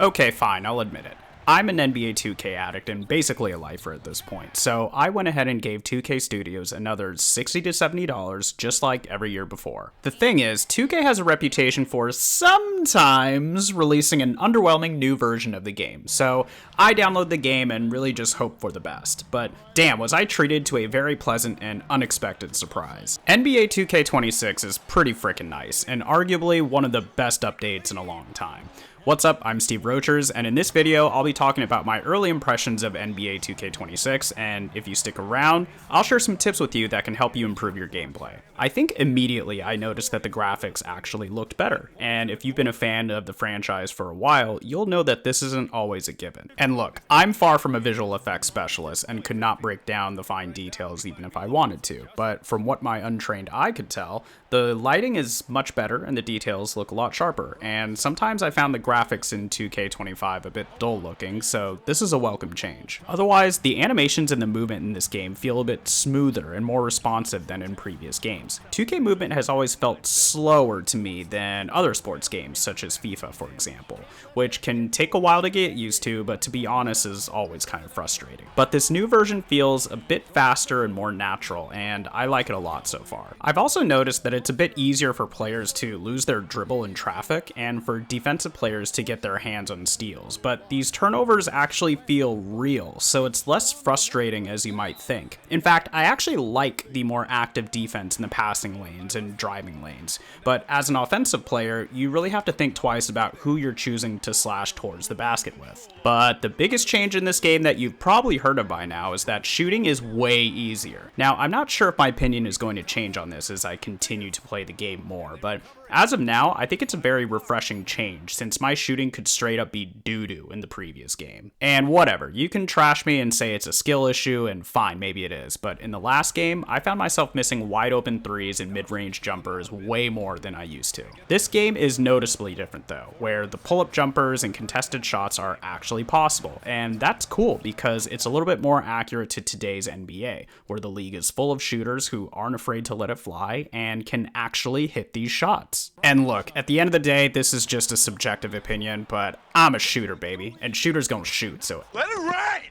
Okay, fine, I'll admit it. I'm an NBA 2K addict and basically a lifer at this point, so I went ahead and gave 2K Studios another $60 to $70 just like every year before. The thing is, 2K has a reputation for sometimes releasing an underwhelming new version of the game, so I download the game and really just hope for the best. But damn, was I treated to a very pleasant and unexpected surprise. NBA 2K26 is pretty freaking nice, and arguably one of the best updates in a long time. What's up, I'm Steve Rochers, and in this video, I'll be talking about my early impressions of NBA 2K26, and if you stick around, I'll share some tips with you that can help you improve your gameplay. I think immediately I noticed that the graphics actually looked better, and if you've been a fan of the franchise for a while, you'll know that this isn't always a given. And look, I'm far from a visual effects specialist and could not break down the fine details even if I wanted to, but from what my untrained eye could tell, the lighting is much better and the details look a lot sharper, and sometimes I found the graphics in 2K25 a bit dull looking, so this is a welcome change. Otherwise, the animations and the movement in this game feel a bit smoother and more responsive than in previous games. 2K movement has always felt slower to me than other sports games, such as FIFA, for example, which can take a while to get used to, but to be honest is always kind of frustrating. But this new version feels a bit faster and more natural, and I like it a lot so far. I've also noticed that it's a bit easier for players to lose their dribble in traffic and for defensive players to get their hands on steals, but these turnovers actually feel real, so it's less frustrating as you might think. In fact, I actually like the more active defense in the passing lanes and driving lanes, but as an offensive player, you really have to think twice about who you're choosing to slash towards the basket with. But the biggest change in this game that you've probably heard of by now is that shooting is way easier. Now, I'm not sure if my opinion is going to change on this as I continue to play the game more, but as of now, I think it's a very refreshing change, since my shooting could straight up be doo-doo in the previous game. And whatever, you can trash me and say it's a skill issue, and fine, maybe it is, but in the last game, I found myself missing wide open threes and mid-range jumpers way more than I used to. This game is noticeably different though, where the pull-up jumpers and contested shots are actually possible, and that's cool because it's a little bit more accurate to today's NBA, where the league is full of shooters who aren't afraid to let it fly and can actually hit these shots. And look, at the end of the day, this is just a subjective opinion, but I'm a shooter, baby, and shooters gonna shoot, so let it ride!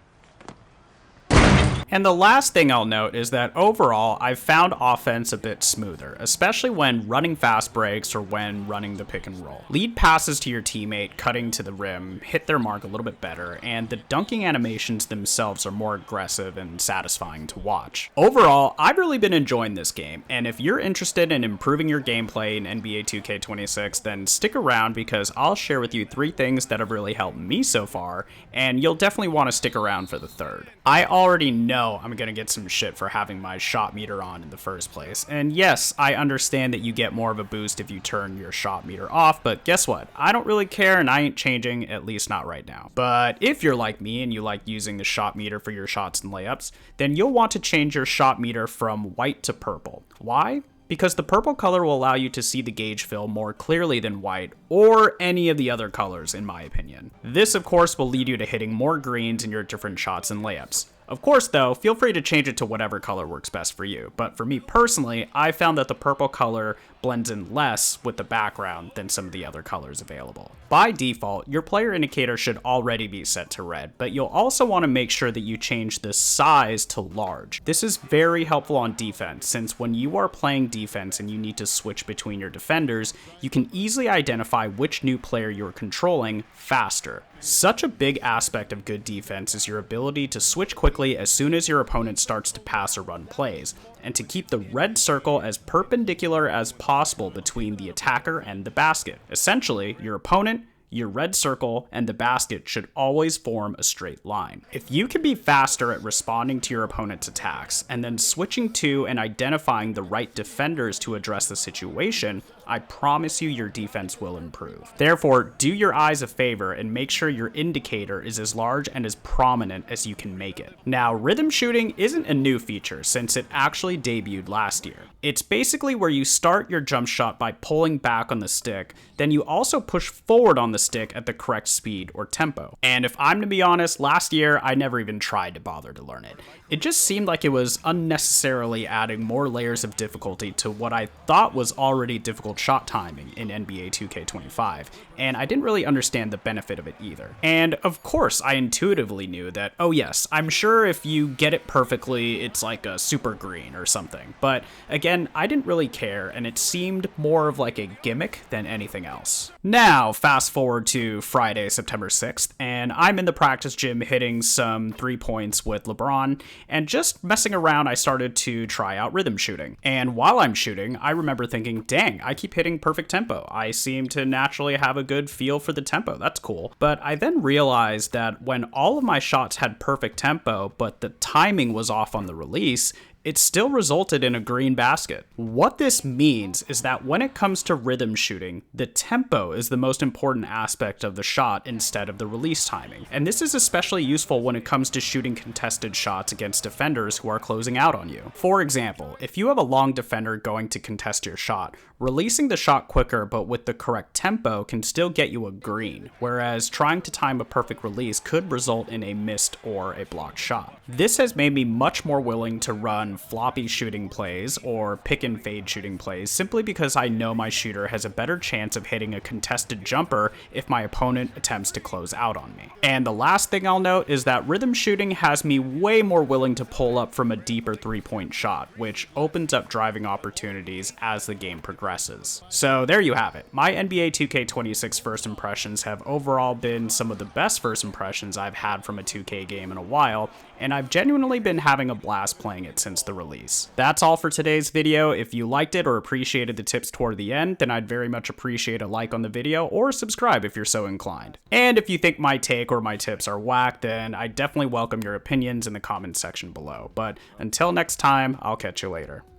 And the last thing I'll note is that overall, I've found offense a bit smoother, especially when running fast breaks or when running the pick and roll. Lead passes to your teammate, cutting to the rim, hit their mark a little bit better, and the dunking animations themselves are more aggressive and satisfying to watch. Overall, I've really been enjoying this game, and if you're interested in improving your gameplay in NBA 2K26, then stick around because I'll share with you 3 things that have really helped me so far, and you'll definitely want to stick around for the third. I already know I'm gonna get some shit for having my shot meter on in the first place. And yes, I understand that you get more of a boost if you turn your shot meter off, but guess what? I don't really care and I ain't changing, at least not right now. But if you're like me and you like using the shot meter for your shots and layups, then you'll want to change your shot meter from white to purple. Why? Because the purple color will allow you to see the gauge fill more clearly than white, or any of the other colors in my opinion. This of course will lead you to hitting more greens in your different shots and layups. Of course though, feel free to change it to whatever color works best for you, but for me personally, I found that the purple color blends in less with the background than some of the other colors available. By default, your player indicator should already be set to red, but you'll also want to make sure that you change the size to large. This is very helpful on defense, since when you are playing defense and you need to switch between your defenders, you can easily identify which new player you're controlling faster. Such a big aspect of good defense is your ability to switch quickly as soon as your opponent starts to pass or run plays, and to keep the red circle as perpendicular as possible between the attacker and the basket. Essentially, your opponent, your red circle, and the basket should always form a straight line. If you can be faster at responding to your opponent's attacks, and then switching to and identifying the right defenders to address the situation, I promise you your defense will improve. Therefore, do your eyes a favor and make sure your indicator is as large and as prominent as you can make it. Now, rhythm shooting isn't a new feature since it actually debuted last year. It's basically where you start your jump shot by pulling back on the stick, then you also push forward on the stick at the correct speed or tempo. And if I'm to be honest, last year I never even tried to bother to learn it. It just seemed like it was unnecessarily adding more layers of difficulty to what I thought was already difficult difficult shot timing in NBA 2K25, and I didn't really understand the benefit of it either. And of course, I intuitively knew that, oh yes, I'm sure if you get it perfectly, it's like a super green or something. But again, I didn't really care, and it seemed more of like a gimmick than anything else. Now, fast forward to Friday, September 6th, and I'm in the practice gym hitting some 3 points with LeBron, and just messing around, I started to try out rhythm shooting. And while I'm shooting, I remember thinking, dang, I keep hitting perfect tempo. I seem to naturally have a good feel for the tempo. That's cool. But I then realized that when all of my shots had perfect tempo, but the timing was off on the release, it still resulted in a green basket. What this means is that when it comes to rhythm shooting, the tempo is the most important aspect of the shot instead of the release timing. And this is especially useful when it comes to shooting contested shots against defenders who are closing out on you. For example, if you have a long defender going to contest your shot, releasing the shot quicker but with the correct tempo can still get you a green, whereas trying to time a perfect release could result in a missed or a blocked shot. This has made me much more willing to run floppy shooting plays or pick and fade shooting plays simply because I know my shooter has a better chance of hitting a contested jumper if my opponent attempts to close out on me. And the last thing I'll note is that rhythm shooting has me way more willing to pull up from a deeper 3-point shot, which opens up driving opportunities as the game progresses. So there you have it. My NBA 2K26 first impressions have overall been some of the best first impressions I've had from a 2K game in a while, and I've genuinely been having a blast playing it since the release. That's all for today's video. If you liked it or appreciated the tips toward the end, then I'd very much appreciate a like on the video or subscribe if you're so inclined. And if you think my take or my tips are whack, then I definitely welcome your opinions in the comments section below. But until next time, I'll catch you later.